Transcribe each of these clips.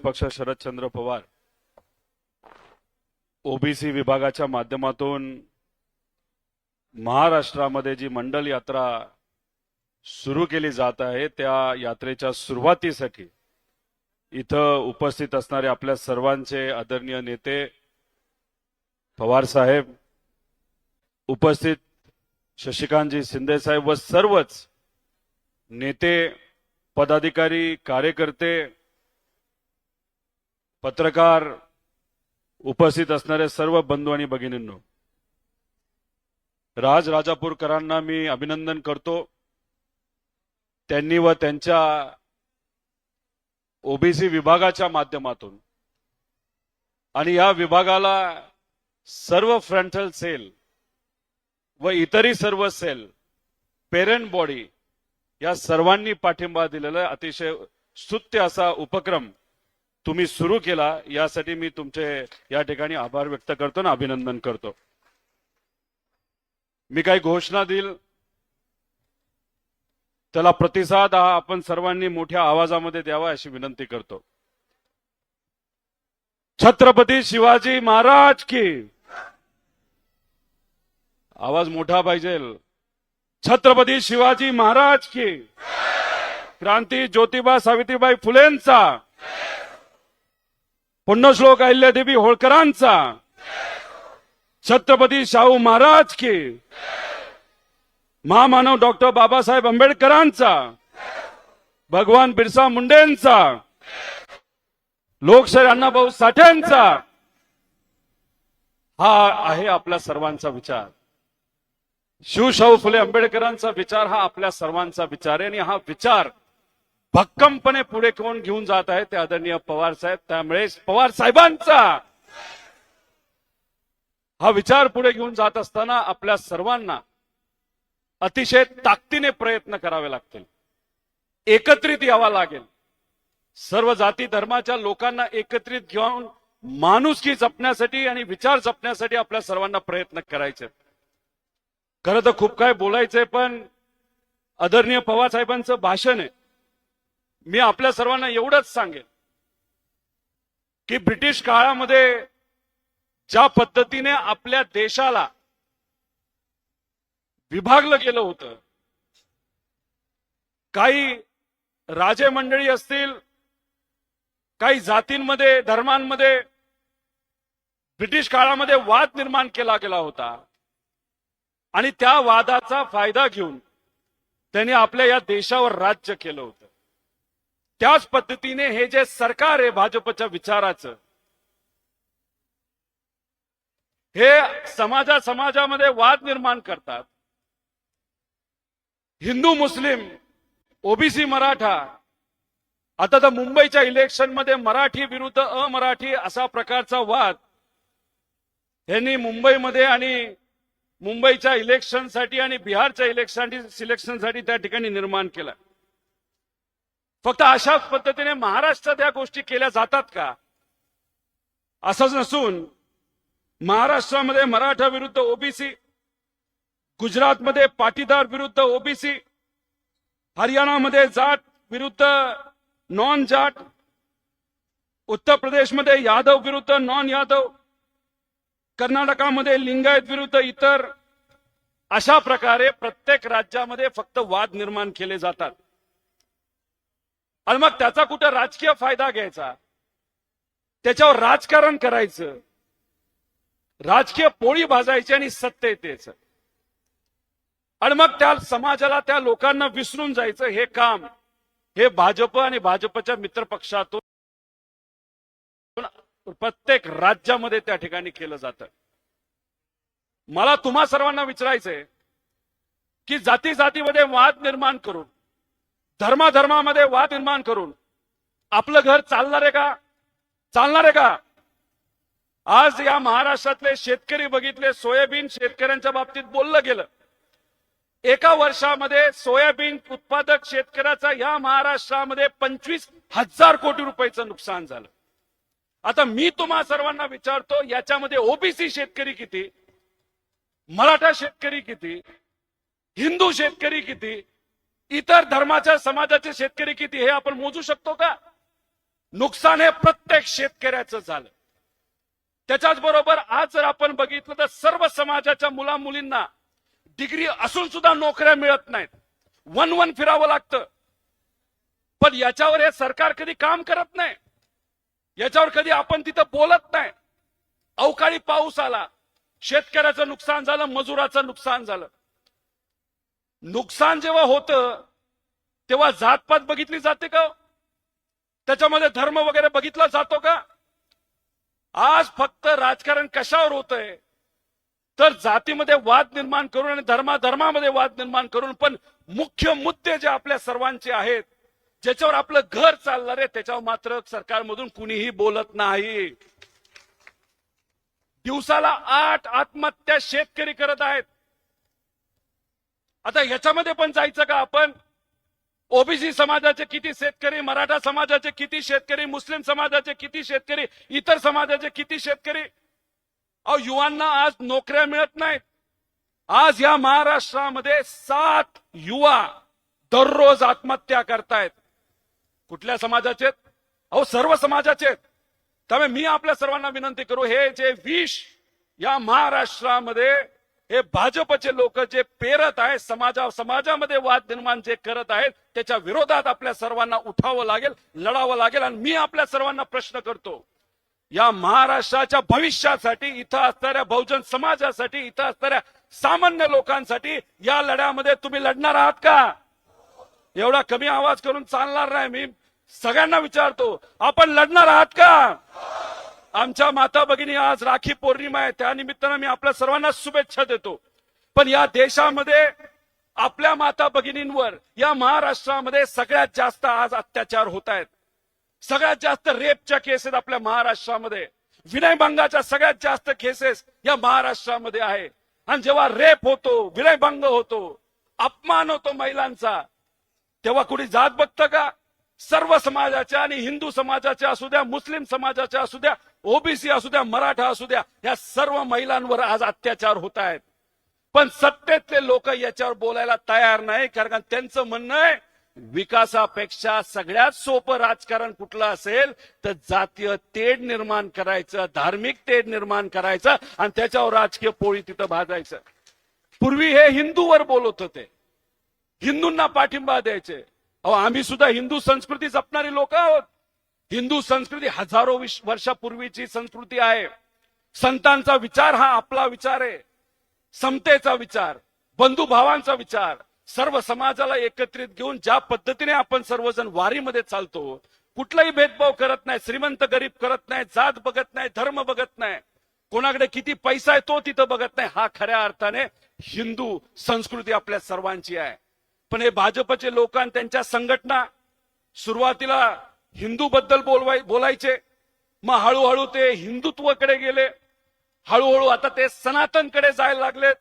पक्ष शरदचंद्र पवार ओबीसी विभागाच्या माध्यमातून महाराष्ट्रामध्ये जी मंडल यात्रा सुरू केली जात आहे त्या यात्रेच्या सुरुवातीसाठी इथं उपस्थित असणारे आपल्या सर्वांचे आदरणीय नेते पवार साहेब, उपस्थित शशिकांतजी शिंदे साहेब व सर्वच नेते, पदाधिकारी, कार्यकर्ते, पत्रकार, उपस्थित असणारे सर्व बंधू आणि भगिनींनो, राजापूरकरांना मी अभिनंदन करतो। त्यांनी व त्यांच्या ओबीसी विभागाच्या माध्यमातून आणि या विभागाला सर्व फ्रंटल सेल व इतरही सर्व सेल, पेरेंट बॉडी या सर्वांनी पाठिंबा दिलेला अतिशय स्तुत्य असा उपक्रम तुम्ही सुरू केला, यासाठी मी तुमचे या ठिकाणी आभार व्यक्त करतो आणि अभिनंदन करतो। मी काही घोषणा देईल त्याला प्रतिसाद हा आपण सर्वांनी मोठ्या आवाजामध्ये द्यावा अशी विनंती करतो। छत्रपती शिवाजी महाराज की, आवाज मोठा पाहिजे। छत्रपती शिवाजी महाराज की, क्रांती ज्योतिबा सावित्रीबाई फुलेंचा, पुण्यश्लोक अहिल्यादेवी होळकरांचा, छत्रपती शाहू महाराज की, महामानव डॉक्टर बाबासाहेब आंबेडकरांचा, भगवान बिरसा मुंडेंचा, लोकशाहीर अण्णाभाऊ साठेंचा हा आहे आपल्या सर्वांचा विचार। शिवशाहू फुले आंबेडकरांचा विचार हा आपल्या सर्वांचा विचार आहे आणि हा विचार भक्कमपणे पुढे कोण घेऊन जात आहे ते आदरणीय पवार साहेब। त्यामुळे पवार साहेबांचा हा विचार पुढे घेऊन जात असताना आपल्या सर्वांना अतिशय ताकदीने प्रयत्न करावे लागतील, एकत्रित यावा लागेल। सर्व जाती धर्माच्या लोकांना एकत्रित घेऊन माणुसकी जपण्यासाठी आणि विचार जपण्यासाठी आपल्या सर्वांना प्रयत्न करायचे। खरं तर खूप काय बोलायचंय, पण आदरणीय पवार साहेबांचं भाषण आहे। मी आपल्या सर्वांना एवढंच सांगेन की ब्रिटिश काळामध्ये ज्या पद्धतीने आपल्या देशाला विभागलं गेलं होतं, काही राजे मंडळी असतील, काही जातींमध्ये, धर्मांमध्ये ब्रिटिश काळामध्ये वाद निर्माण केला गेला होता आणि त्या वादाचा फायदा घेऊन त्यांनी आपल्या या देशावर राज्य केलं होतं। त्याच पद्धतीने हे जे सरकार आहे भाजपच्या विचाराचं, हे समाजामध्ये वाद निर्माण करतात। हिंदू मुस्लिम, ओबीसी मराठा, आता तर मुंबईच्या इलेक्शन मध्ये मराठी विरुद्ध अमराठी असा प्रकारचा वाद यांनी मुंबईमध्ये आणि मुंबईच्या इलेक्शनसाठी आणि बिहारच्या सिलेक्शनसाठी त्या ठिकाणी निर्माण केला। फक्त अशाच पद्धतीने महाराष्ट्रात या गोष्टी केल्या जातात का? असंच नसून महाराष्ट्रामध्ये मराठा विरुद्ध ओबीसी, गुजरातमध्ये पाटीदार विरुद्ध ओबीसी, हरियाणामध्ये जाट विरुद्ध नॉन जाट, उत्तर प्रदेशमध्ये यादव विरुद्ध नॉन यादव, कर्नाटकामध्ये लिंगायत विरुद्ध इतर, अशा प्रकारे प्रत्येक राज्यामध्ये फक्त वाद निर्माण केले जातात। आणि मग त्याचा कुठे राजकीय फायदा घ्यायचा, त्याच्यावर राजकारण करायचं, राजकीय पोळी भाजायची आणि सत्तेत यायचं आणि मग त्या समाजाला, त्या लोकांना विसरून जायचं, हे काम हे भाजप आणि भाजपच्या मित्रपक्षातून प्रत्येक राज्यामध्ये त्या ठिकाणी केलं जातं। मला तुम्हा सर्वांना विचारायचंय की जाती जातीमध्ये वाद निर्माण करून, धर्माधर्मामध्ये वाद निर्माण करून आपलं घर चालणार आहे का? चालणार आहे का? आज या महाराष्ट्रातले शेतकरी बघितले, सोयाबीन शेतकऱ्यांच्या बाबतीत बोललं गेलं, एका वर्षामध्ये सोयाबीन उत्पादक शेतकऱ्याचा या महाराष्ट्रामध्ये 25,000 कोटी रुपयाचं नुकसान झालं। आता मी तुम्हा सर्वांना विचारतो, याच्यामध्ये ओबीसी शेतकरी किती, मराठा शेतकरी किती, हिंदू शेतकरी किती, इतर धर्माच्या समाजाचे शेतकरी किती, हे आपण मोजू शकतो का? नुकसान हे प्रत्येक शेतकऱ्याचं झालं. त्याच्याच बरोबर आज जर आपण बघितलं तर सर्व समाजाच्या मुला मुलींना डिग्री असून सुद्धा नोकऱ्या मिळत नाहीत. वन फिरावं लागतं. पण याच्यावर हे सरकार कधी काम करत नाही. याच्यावर कधी आपण तिथं बोलत नाही. अवकाळी पाऊस आला, शेतकऱ्याचं नुकसान झालं, मजुराचं नुकसान झालं. नुकसान जेव्हा होतं तेव्हा जातपात बघितली जाते का? त्याच्यामध्ये धर्म वगैरे बघितला जातो का? आज फक्त राजकारण कशावर होतंय तर जातीमध्ये वाद निर्माण करून आणि धर्मामध्ये वाद निर्माण करून. पण मुख्य मुद्दे जे आपल्या सर्वांचे आहेत, ज्याच्यावर आपलं घर चालणार आहे, त्याच्यावर मात्र सरकारमधून कुणीही बोलत नाही. दिवसाला 8 आत्महत्या शेतकरी करत आहेत. आता ह्याच्यामध्ये पण जायचं का आपण? ओबीसी समाजाचे किती शेतकरी, मराठा समाजाचे किती शेतकरी, मुस्लिम समाजाचे किती शेतकरी, इतर समाजाचे किती शेतकरी? अहो, युवांना आज नोकऱ्या मिळत नाहीत. आज या महाराष्ट्रामध्ये 7 युवा दररोज आत्महत्या करतायत. कुठल्या समाजाचे? अहो, सर्व समाजाचे. त्यामुळे मी आपल्या सर्वांना विनंती करू, हे जे विष या महाराष्ट्रामध्ये हे भाजपचे लोक जे पेरत आहेत, समाजामध्ये वाद निर्माण जे करत आहेत, त्याच्या विरोधात आपल्या सर्वांना उठावं लागेल, लढावं लागेल. आणि मी आपल्या सर्वांना प्रश्न करतो, या महाराष्ट्राच्या भविष्यासाठी, इथं असणाऱ्या बहुजन समाजासाठी, इथं असणाऱ्या सामान्य लोकांसाठी या लढ्यामध्ये तुम्ही लढणार आहात का? एवढा कमी आवाज करून चालणार नाही. मी सगळ्यांना विचारतो, आपण लढणार आहात का? आमच्या माता भगिनी, आज राखी पौर्णिमा आहे, त्या निमित्तानं मी आपल्या सर्वांना शुभेच्छा देतो. पण या देशामध्ये आपल्या माता भगिनींवर या महाराष्ट्रामध्ये सगळ्यात जास्त आज अत्याचार होत आहेत. सगळ्यात जास्त रेपच्या केसेस आपल्या महाराष्ट्रामध्ये, विनयभंगाच्या सगळ्यात जास्त केसेस या महाराष्ट्रामध्ये आहे. आणि जेव्हा रेप होतो, विनयभंग होतो, अपमान होतो महिलांचा, तेव्हा कुणी जात बघतं का? सर्व समाजाच्या, आणि हिंदू समाजाच्या असू द्या, मुस्लिम समाजाच्या असू द्या, ओबीसी असू द्या, मराठा असू द्या, या सर्व महिलांवर आज अत्याचार होत आहेत. पण सत्तेतले लोक याच्यावर बोलायला तयार नाही. कारण त्यांचं म्हणणं आहे, विकासापेक्षा सगळ्यात सोपं राजकारण कुठलं असेल तर जातीय तेढ निर्माण करायचं, धार्मिक तेढ निर्माण करायचं आणि त्याच्यावर राजकीय पोळी तिथं भाजायचं. पूर्वी हे हिंदूवर बोलत होते, हिंदूंना पाठिंबा द्यायचे. अहो, आम्ही सुद्धा हिंदू संस्कृती जपणारी लोक आहोत. हिंदू संस्कृती हजारो वर्षापूर्वीची संस्कृती आहे. संतांचा विचार हा आपला विचार आहे. समतेचा विचार, बंधुभावांचा विचार, सर्व समाजाला एकत्रित घेऊन ज्या पद्धतीने आपण सर्वजण वारीमध्ये चालतो, कुठलाही भेदभाव करत नाही, श्रीमंत गरीब करत नाही, जात बघत नाही, धर्म बघत नाही, कोणाकडे किती पैसा आहे तो तिथं बघत नाही. हा खऱ्या अर्थाने हिंदू संस्कृती आपल्या सर्वांची आहे. पण हे भाजपचे लोक आणि त्यांच्या संघटना सुरुवातीला हिंदू बद्दल बोलायचे, मग हळूहळू ते हिंदुत्वाकडे गेले, हळूहळू आता ते सनातनकडे जायला लागलेत,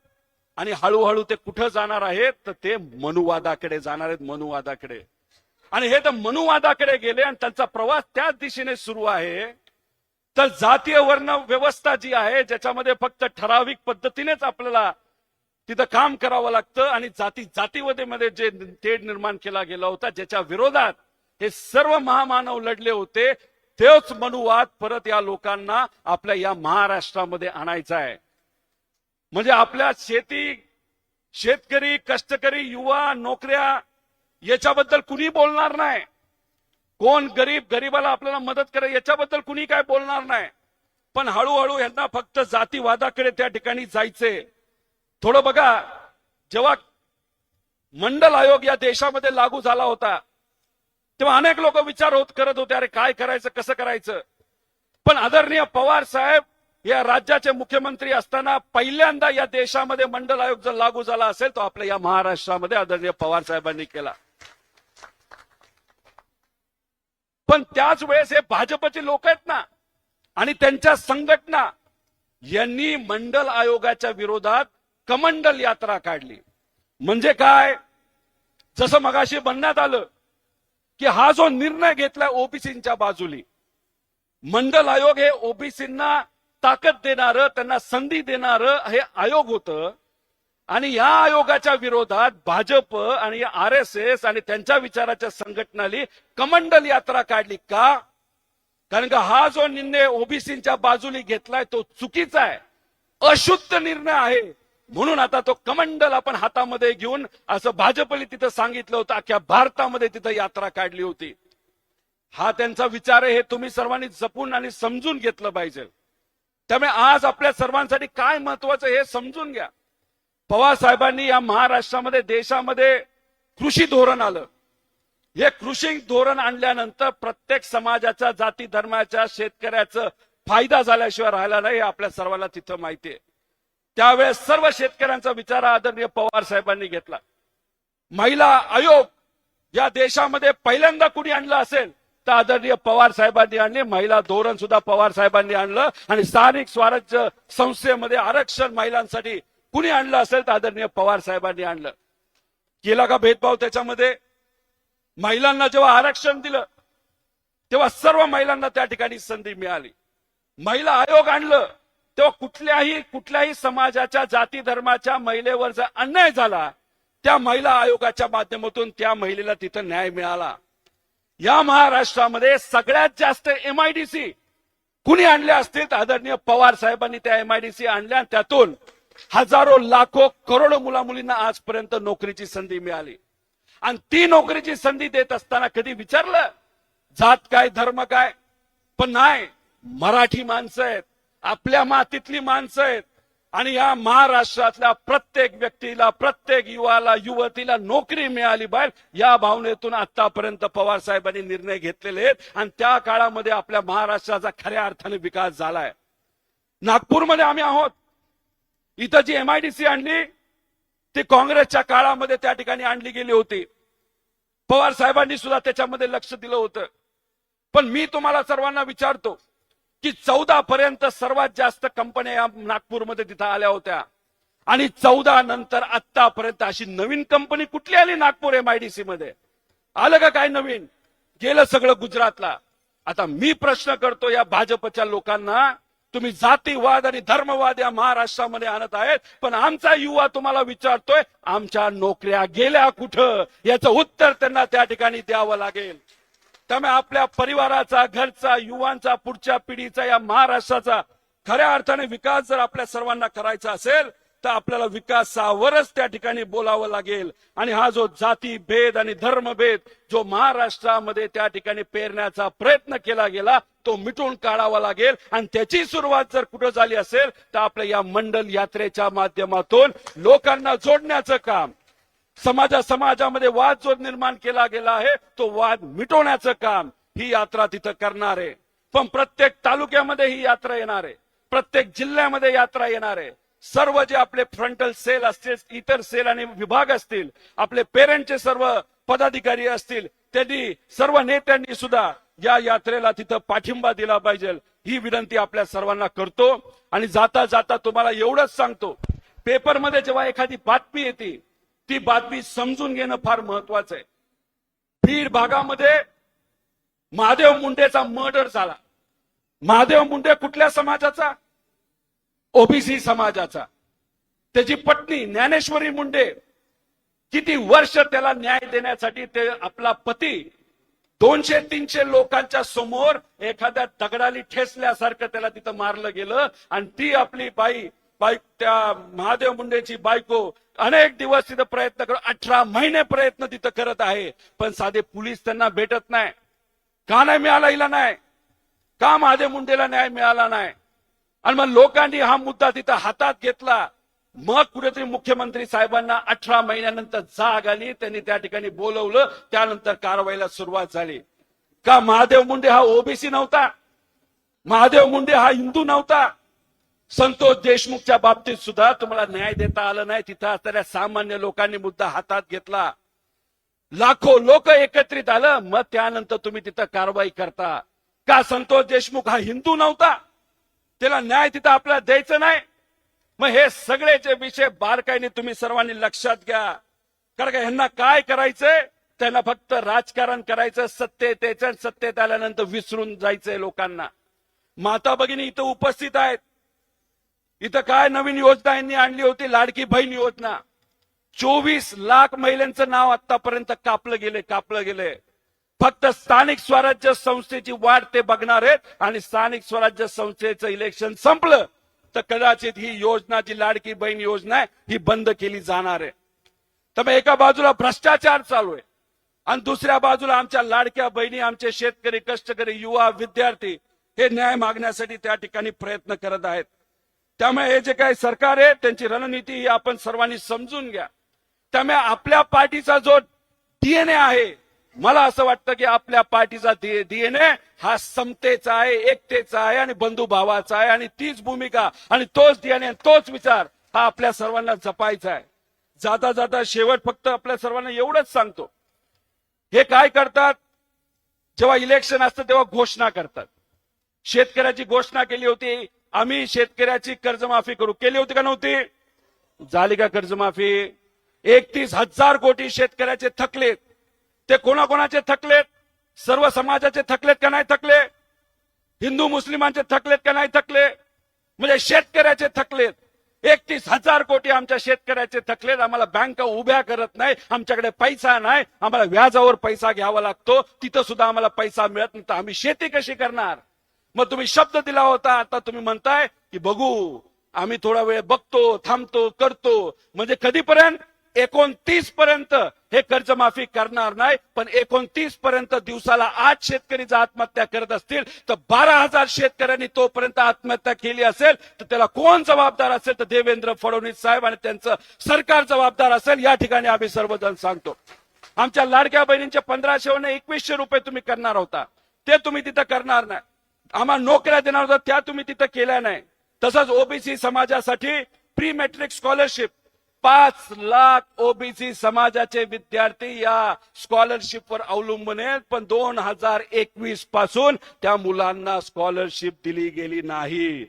आणि हळूहळू ते कुठं जाणार आहेत तर ते मनुवादाकडे जाणार आहेत, मनुवादाकडे. आणि हे तर मनुवादाकडे गेले आणि त्यांचा प्रवास त्याच दिशेने सुरू आहे. तर जातीय वर्ण व्यवस्था जी आहे, ज्याच्यामध्ये फक्त ठराविक पद्धतीनेच आपल्याला तिथं काम करावं लागतं, आणि जातीमध्ये जे तेढ निर्माण केला गेला होता, ज्याच्या विरोधात हे सर्व महामानव लढले होते, तोच मनुवाद परत या लोकांना आपल्या या महाराष्ट्रामध्ये आणायचा आहे. म्हणजे आपल्या शेतकरी, कष्टकरी, युवा, नोकऱ्या याच्याबद्दल कुणी बोलणार नाही. कोण गरीबाला आपल्याला मदत करेल याच्याबद्दल कुणी काय बोलणार नाही. पण हळूहळू यांना फक्त जातीवादाकडे त्या ठिकाणी जायचे. थोडं बघा, जेव्हा मंडल आयोग या देशामध्ये लागू झाला होता तेव्हा अनेक लोक विचार करत होते, अरे काय करायचं, कसं करायचं. पण आदरणीय पवार साहेब या राज्याचे मुख्यमंत्री असताना पहिल्यांदा या देशामध्ये मंडल आयोग जर लागू झाला असेल तो आपल्या या महाराष्ट्रामध्ये आदरणीय पवार साहेबांनी केला. पण त्याच वेळेस हे भाजपचे लोक आहेत ना, आणि त्यांच्या संघटना यांनी मंडल आयोगाच्या विरोधात कमंडल यात्रा काढली. म्हणजे काय, जसं मगाशी म्हणण्यात आलं की हा जो निर्णय घेतलाय ओबीसींच्या बाजूली, मंडल आयोग हे ओबीसींना ताकद देणारं, त्यांना संधी देणारं हे आयोग होतं. आणि या आयोगाच्या विरोधात भाजप आणि आरएसएस आणि त्यांच्या विचाराच्या संघटनांनी कमंडल यात्रा काढली. का? कारण का हा जो निर्णय ओबीसीच्या बाजूने घेतलाय तो चुकीचा आहे, अशुद्ध निर्णय आहे. म्हणून आता तो कमंडल आपण हातामध्ये घेऊन असं भाजपने तिथं सांगितलं होतं, अख्ख्या भारतामध्ये तिथं यात्रा काढली होती. हा त्यांचा विचार आहे, हे तुम्ही सर्वांनी जपून आणि समजून घेतलं पाहिजे. त्यामुळे आज आपल्या सर्वांसाठी काय महत्वाचं हे समजून घ्या. पवार साहेबांनी या महाराष्ट्रामध्ये देशामध्ये कृषी धोरण आलं. हे कृषी धोरण आणल्यानंतर प्रत्येक समाजाच्या, जाती धर्माच्या, शेतकऱ्याचा फायदा झाल्याशिवाय राहिला नाही, हे आपल्या सर्वांना तिथं माहिती आहे. त्यावेळेस सर्व शेतकऱ्यांचा विचार आदरणीय पवार साहेबांनी घेतला. महिला आयोग या देशामध्ये पहिल्यांदा कुणी आणलं असेल तर आदरणीय पवार साहेबांनी आणले. महिला धोरण सुद्धा पवार साहेबांनी आणलं. आणि स्थानिक स्वराज्य संस्थेमध्ये आरक्षण महिलांसाठी कुणी आणलं असेल तर आदरणीय पवार साहेबांनी आणलं. केला का भेदभाव त्याच्यामध्ये? महिलांना जेव्हा आरक्षण दिलं तेव्हा सर्व महिलांना त्या ठिकाणी संधी मिळाली. महिला आयोग आणलं तेव्हा कुठल्याही समाजाच्या, जाती धर्माच्या महिलेवर जर अन्याय झाला त्या महिला आयोगाच्या माध्यमातून त्या महिलेला तिथं न्याय मिळाला. या महाराष्ट्रामध्ये सगळ्यात जास्त MIDC कुणी आणले असतील तर आदरणीय पवार साहेबांनी त्या MIDC आणल्या. त्यातून हजारो, लाखो, करोडो मुला मुलींना आजपर्यंत नोकरीची संधी मिळाली. आणि ती नोकरीची संधी देत असताना कधी विचारलं जात काय, धर्म काय? पण नाही, मराठी माणसं आहेत, आपल्या मातीतली माणसं आहेत. आणि या महाराष्ट्रातल्या प्रत्येक व्यक्तीला, प्रत्येक युवाला, युवतीला नोकरी मिळाली पाहिजे या भावनेतून आतापर्यंत पवार साहेबांनी निर्णय घेतलेले आहेत. आणि त्या काळामध्ये आपल्या महाराष्ट्राचा खऱ्या अर्थाने विकास झालाय. नागपूरमध्ये आम्ही आहोत. इथं जी MIDC आणली ती काँग्रेसच्या काळामध्ये त्या ठिकाणी आणली गेली होती. पवार साहेबांनी सुद्धा त्याच्यामध्ये लक्ष दिलं होतं. पण मी तुम्हाला सर्वांना विचारतो की 14 पर्यंत सर्वात जास्त कंपन्या या नागपूरमध्ये तिथं आल्या होत्या. आणि 14 नंतर आतापर्यंत अशी नवीन कंपनी कुठली आली नागपूर MIDC मध्ये? आलं का काय नवीन? गेलं सगळं गुजरातला. आता मी प्रश्न करतो या भाजपच्या लोकांना, तुम्ही जातीवाद आणि धर्मवाद या महाराष्ट्रामध्ये आणत आहेत, पण आमचा युवा तुम्हाला विचारतोय आमच्या नोकऱ्या गेल्या कुठं? याचं उत्तर त्यांना त्या ठिकाणी द्यावं लागेल. त्यामुळे आपल्या परिवाराचा, घरचा, युवांचा, पुढच्या पिढीचा, या महाराष्ट्राचा खऱ्या अर्थाने विकास जर आपल्या सर्वांना करायचा असेल तर आपल्याला विकासावरच त्या ठिकाणी बोलावं लागेल. आणि हा जो जाती भेद आणि धर्मभेद जो महाराष्ट्रामध्ये त्या ठिकाणी पेरण्याचा प्रयत्न केला गेला तो मिटून काढावा लागेल. आणि त्याची सुरुवात जर कुठं झाली असेल तर आपल्या या मंडल यात्रेच्या माध्यमातून लोकांना जोडण्याचं काम, समाजामध्ये वाद जो निर्माण केला गेला आहे तो वाद मिटवण्याचं काम ही यात्रा तिथं करणार आहे. पण प्रत्येक तालुक्यामध्ये ही यात्रा येणार आहे, प्रत्येक जिल्ह्यामध्ये यात्रा येणार आहे. सर्व जे आपले फ्रंटल सेल असतील, इतर सेल आणि विभाग असतील, आपले पेरेंटचे सर्व पदाधिकारी असतील, त्यांनी सर्व नेत्यांनी सुद्धा या यात्रेला तिथं पाठिंबा दिला पाहिजे ही विनंती आपल्या सर्वांना करतो. आणि जाता जाता तुम्हाला एवढंच सांगतो, पेपरमध्ये जेव्हा एखादी बातमी येते ती बातमी समजून घेणं फार महत्वाचं आहे. बीड भागामध्ये महादेव मुंडेचा मर्डर झाला. महादेव मुंडे कुठल्या समाजाचा? ओबीसी समाजाचा. त्याची पत्नी ज्ञानेश्वरी मुंडे, किती वर्ष त्याला न्याय देण्यासाठी ते आपला पती 200-300 लोकांच्या समोर एखाद्या दगडाली ठेसल्यासारखं त्याला तिथं मारलं गेलं. आणि ती आपली बाई त्या महादेव मुंडेची बायको अनेक दिवस तिथं प्रयत्न करत, 18 महिने प्रयत्न तिथं करत आहे, पण साधे पोलीस त्यांना भेटत नाही. का नाही मिळाला हिला न्याय? का महादेव मुंडेला न्याय मिळाला नाही? आणि मग लोकांनी हा मुद्दा तिथं हातात घेतला. मग कुठेतरी मुख्यमंत्री साहेबांना 18 महिन्यानंतर जाग आली, त्यांनी त्या ठिकाणी बोलवलं, त्यानंतर कारवाईला सुरुवात झाली. का महादेव मुंडे हा ओबीसी नव्हता? महादेव मुंडे हा हिंदू नव्हता? संतोष देशमुखच्या बाबतीत सुद्धा तुम्हाला न्याय देता आलं नाही. तिथं असणाऱ्या सामान्य लोकांनी मुद्दा हातात घेतला, लाखो लोक एकत्रित आलं, मग त्यानंतर तुम्ही तिथं कारवाई करता. का संतोष देशमुख हा हिंदू नव्हता? त्याला न्याय तिथं आपल्याला द्यायचं नाही? मग हे सगळेचे विषय बारकाईने तुम्ही सर्वांनी लक्षात घ्या. कारण का ह्यांना काय करायचंय? त्यांना फक्त राजकारण करायचं, सत्तेत यायचं, सत्तेत आल्यानंतर विसरून जायचंय लोकांना. माता भगिनी इथं उपस्थित आहेत. इथं काय नवीन योजना यांनी आणली होती? लाडकी बहीण योजना. 24 लाख महिलांचं नाव आतापर्यंत कापलं गेले. फक्त स्थानिक स्वराज्य संस्थेची वाट ते बघणार आहेत आणि स्थानिक स्वराज्य संस्थेचं इलेक्शन संपलं तर कदाचित ही योजना जी लाडकी बहीण योजना आहे ही बंद केली जाणार आहे. तर एका बाजूला भ्रष्टाचार चालू आहे आणि दुसऱ्या बाजूला आमच्या लाडक्या बहिणी, आमचे शेतकरी, कष्टकरी, युवा, विद्यार्थी हे न्याय मागण्यासाठी त्या ठिकाणी प्रयत्न करत आहेत. त्यामुळे हे जे काही सरकार आहे त्यांची रणनीती ही आपण सर्वांनी समजून घ्या. त्यामुळे आपल्या पार्टीचा जो डीएनए आहे, मला असं वाटतं की आपल्या पार्टीचा डीएनए हा समतेचा आहे, एकतेचा आहे आणि बंधुभावाचा आहे आणि तीच भूमिका आणि तोच डीएनए, तोच विचार हा आपल्या सर्वांना जपायचा आहे. जाता जाता शेवट फक्त आपल्या सर्वांना एवढंच सांगतो, हे काय करतात, जेव्हा इलेक्शन असतं तेव्हा घोषणा करतात. शेतकऱ्याची घोषणा केली होती, आम्ही शेतकऱ्याची कर्जमाफी करू. केली होती का नव्हती? झाली का कर्जमाफी? 31,000 कोटी शेतकऱ्याचे थकलेत. ते कोणाकोणाचे थकलेत? सर्व समाजाचे थकलेत का नाही थकले? हिंदू मुस्लिमांचे थकलेत का नाही थकले? म्हणजे शेतकऱ्याचे थकलेत. 31,000 कोटी आमच्या शेतकऱ्याचे थकलेत. आम्हाला बँका उभ्या करत नाही, आमच्याकडे पैसा नाही, आम्हाला व्याजावर पैसा घ्यावा लागतो, तिथं सुद्धा आम्हाला पैसा मिळत नाही, तर आम्ही शेती कशी करणार? मग तुम्ही शब्द दिला होता, आता तुम्ही म्हणताय की बघू, आम्ही थोडा वेळ बघतो, थांबतो, करतो. म्हणजे कधीपर्यंत? 29 पर्यंत हे कर्जमाफी करणार नाही. पण 29 पर्यंत दिवसाला 8 शेतकरी जर आत्महत्या करत असतील तर 12,000 शेतकऱ्यांनी तोपर्यंत आत्महत्या केली असेल तर त्याला कोण जबाबदार असेल? तर देवेंद्र फडणवीस साहेब आणि त्यांचं सरकार जबाबदार असेल. या ठिकाणी आम्ही सर्वजण सांगतो. आमच्या लाडक्या बहिणींचे 1,500 2100 रुपये तुम्ही करणार होता, ते तुम्ही तिथं करणार नाही. आम्हाला नोकऱ्या देणार होता, त्या तुम्ही तिथं केल्या नाही. तसंच ओबीसी समाजासाठी pre matric scholarship 5 lakh OBC समाजाचे विद्यार्थी या स्कॉलरशिपवर अवलंबून आहेत. पण 2021 पासून त्या मुलांना स्कॉलरशिप दिली गेली नाही.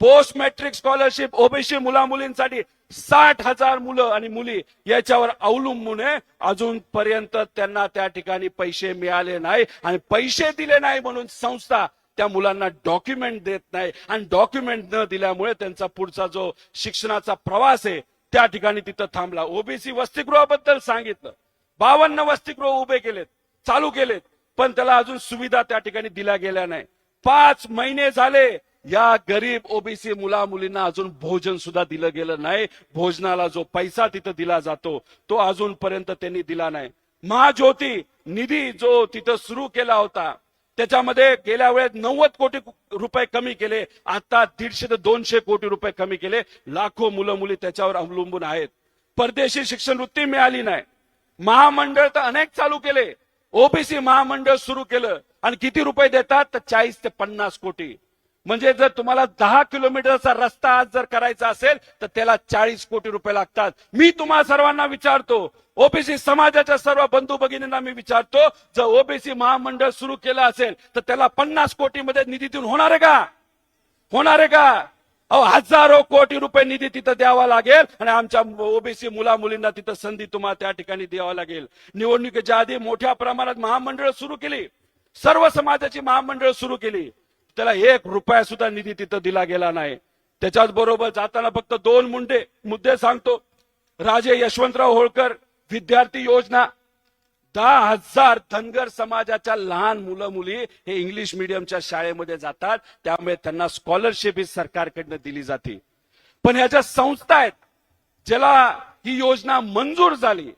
पोस्ट मॅट्रिक स्कॉलरशिप ओबीसी मुलामुलींसाठी 60,000 मुलं आणि मुली याच्यावर अवलंबून आहे. अजूनपर्यंत त्यांना त्या ठिकाणी पैसे मिळाले नाही आणि पैसे दिले नाही म्हणून संस्था त्या मुलांना डॉक्युमेंट देत नाही आणि डॉक्युमेंट न दिल्यामुळे त्यांचा पुढचा जो शिक्षणाचा प्रवास आहे त्या ठिकाणी तिथं थांबला. ओबीसी वसतिगृहाबद्दल सांगितलं, 52 वसतिगृह उभे केलेत, चालू केलेत, पण त्याला अजून सुविधा त्या ठिकाणी दिल्या गेल्या नाही. 5 महिने झाले या गरीब ओबीसी मुला मुलींना अजून भोजन सुद्धा दिलं गेलं नाही. भोजनाला जो पैसा तिथं दिला जातो तो अजूनपर्यंत त्यांनी दिला नाही. महाज्योती निधी जो तिथं सुरू केला होता त्याच्यामध्ये गेल्या वेळेस 90 कोटी रुपये कमी केले, आता 150 ते 200 कोटी रुपये कमी केले. लाखो मुलं मुली त्याच्यावर अवलंबून आहेत. परदेशी शिक्षणवृत्ती मिळाली नाही. महामंडळ तर अनेक चालू केले, ओबीसी महामंडळ सुरू केलं आणि किती रुपये देतात? तर 40 ते 50 कोटी. म्हणजे जर तुम्हाला 10 किलोमीटरचा रस्ता आज जर करायचा असेल तर त्याला 40 कोटी रुपये लागतात. मी तुम्हा सर्वांना विचारतो, ओबीसी समाजाच्या सर्व बंधू भगिनींना मी विचारतो, जर ओबीसी महामंडळ सुरू केलं असेल तर त्याला 50 कोटी मध्ये निधी देऊन होणार आहे का? होणार आहे का? अहो, हजारो कोटी रुपये निधी तिथं द्यावा लागेल आणि आमच्या ओबीसी मुला मुलींना तिथं संधी तुम्हाला त्या ठिकाणी द्यावा लागेल. निवडणुकीच्या आधी मोठ्या प्रमाणात महामंडळ सुरू केली, सर्व समाजाची महामंडळ सुरू केली, त्याला 1 रुपया सुद्धा निधी तिथं दिला गेला नाही. त्याच्याच बरोबर जाताना फक्त 2 मुद्दे सांगतो. राजे यशवंतराव होळकर विद्यार्थी योजना, 10,000 धनगर समाजाच्या लहान मुलं मुली हे इंग्लिश मीडियमच्या शाळेमध्ये जातात, त्यामुळे त्यांना स्कॉलरशिप ही सरकारकडनं दिली जाते. पण ह्याच्या संस्था आहेत ज्याला ही योजना मंजूर झाली,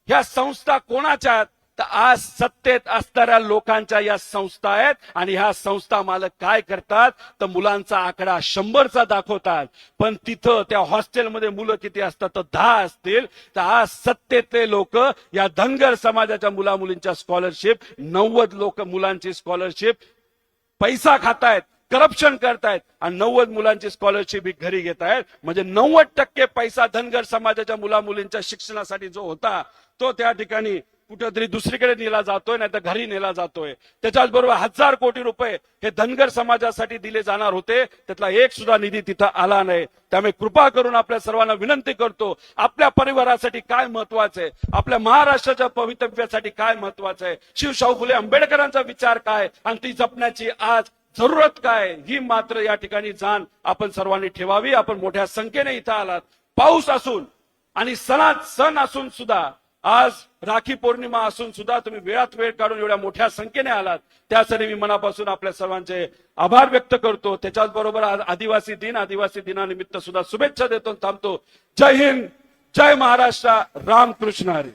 ह्या संस्था कोणाच्या आहेत? तर आज सत्तेत असणाऱ्या लोकांच्या या संस्था आहेत आणि ह्या संस्था मालक काय करतात तर मुलांचा आकडा 100चा दाखवतात, पण तिथं त्या हॉस्टेलमध्ये मुलं किती असतात? तर 10 असतील. तर आज सत्तेतले लोक या धनगर समाजाच्या मुला मुलींच्या स्कॉलरशिप 90 मुलांची स्कॉलरशिप पैसा खातायत, करप्शन करतायत आणि 90 मुलांची स्कॉलरशिप ही घरी घेत आहेत. म्हणजे 90% पैसा धनगर समाजाच्या मुला मुलींच्या शिक्षणासाठी जो होता तो त्या ठिकाणी कुठेतरी दुसरीकडे नेला जातोय, नाही तर घरी नेला जातोय. त्याच्याच बरोबर 1000 कोटी रुपये हे धनगर समाजासाठी दिले जाणार होते, त्यातला एक सुद्धा निधी तिथं आला नाही. त्यामुळे कृपा करून आपल्या सर्वांना विनंती करतो, आपल्या परिवारासाठी काय महत्वाचं आहे, आपल्या महाराष्ट्राच्या भवितव्यासाठी काय महत्वाचं आहे, शिवशाहू फुले आंबेडकरांचा विचार काय आणि ती जपण्याची आज जरूरत काय, ही मात्र या ठिकाणी जाण आपण सर्वांनी ठेवावी. आपण मोठ्या संख्येने इथं आलात, पाऊस असून आणि सण असून सुद्धा आज राखी पौर्णिमा असून सुद्धा तुम्ही वेळात वेळ काढून एवढ्या मोठ्या संख्येने आलात, त्यासाठी मी मनापासून आपल्या सर्वांचे आभार व्यक्त करतो. त्याच्याचबरोबर आज आदिवासी दिनानिमित्त सुद्धा शुभेच्छा देतो. थांबतो. जय हिंद, जय महाराष्ट्र, रामकृष्ण हरी.